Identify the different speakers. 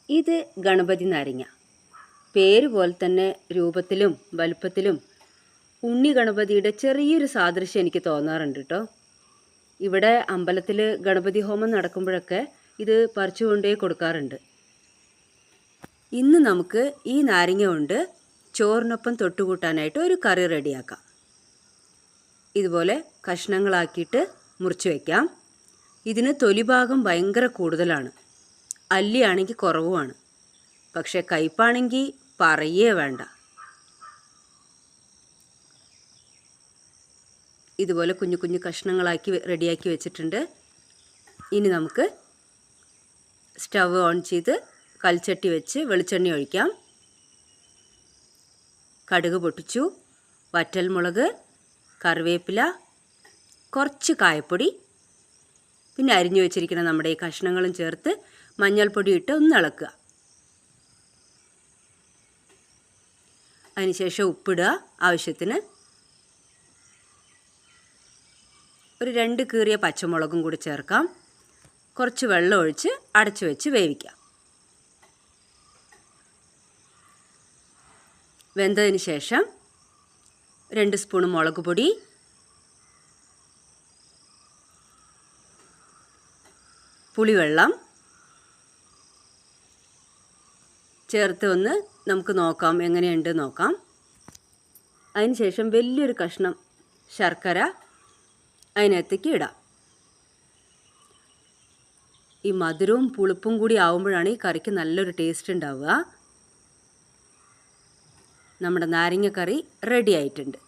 Speaker 1: ഇത് ഗണപതി നാരങ്ങ. പേര് പോലെ തന്നെ രൂപത്തിലും വലുപ്പത്തിലും ഉണ്ണി ഗണപതിയുടെ ചെറിയൊരു സാദൃശ്യം എനിക്ക് തോന്നാറുണ്ട് കേട്ടോ. ഇവിടെ അമ്പലത്തിൽ ഗണപതി ഹോമം നടക്കുമ്പോഴൊക്കെ ഇത് പറിച്ചു കൊണ്ടേ കൊടുക്കാറുണ്ട്. ഇന്ന് നമുക്ക് ഈ നാരങ്ങ കൊണ്ട് ചോറിനൊപ്പം തൊട്ടുകൂട്ടാനായിട്ട് ഒരു കറി റെഡിയാക്കാം. ഇതുപോലെ കഷ്ണങ്ങളാക്കിയിട്ട് മുറിച്ച് വയ്ക്കാം. ഇതിന് തൊലിഭാഗം ഭയങ്കര കൂടുതലാണ്, അല്ലിയാണെങ്കിൽ കുറവുമാണ്. പക്ഷേ കയ്പ്പാണെങ്കിൽ പറയേ വേണ്ട. ഇതുപോലെ കുഞ്ഞു കുഞ്ഞു കഷ്ണങ്ങളാക്കി റെഡിയാക്കി വെച്ചിട്ടുണ്ട്. ഇനി നമുക്ക് സ്റ്റവ് ഓൺ ചെയ്ത് കൽച്ചട്ടി വെച്ച് വെളിച്ചെണ്ണ ഒഴിക്കാം. കടുക് പൊട്ടിച്ചു, വറ്റൽമുളക്, കറിവേപ്പില, കുറച്ച് കായപ്പൊടി, പിന്നെ അരിഞ്ഞു വെച്ചിരിക്കുന്ന നമ്മുടെ ഈ കഷ്ണങ്ങളും ചേർത്ത് മഞ്ഞൾപ്പൊടി ഇട്ട് ഒന്ന് ഇളക്കുക. അതിനുശേഷം ഉപ്പിടുക ആവശ്യത്തിന്. ഒരു 2 കീറിയ പച്ചമുളകും കൂടി ചേർക്കാം. കുറച്ച് വെള്ളം ഒഴിച്ച് അടച്ചു വെച്ച് വേവിക്കാം. വെന്തതിന് ശേഷം 2 സ്പൂൺ മുളക് പൊടി, പുളിവെള്ളം ചേർത്ത് ഒന്ന് നമുക്ക് നോക്കാം, എങ്ങനെയുണ്ട് നോക്കാം. അതിനുശേഷം വലിയൊരു കഷ്ണം ശർക്കര അതിനകത്തേക്ക് ഇടാം. ഈ മധുരവും പുളിപ്പും കൂടി ആവുമ്പോഴാണ് ഈ കറിക്ക് നല്ലൊരു ടേസ്റ്റ് ഉണ്ടാവുക. നമ്മുടെ നാരങ്ങ കറി റെഡി ആയിട്ടുണ്ട്.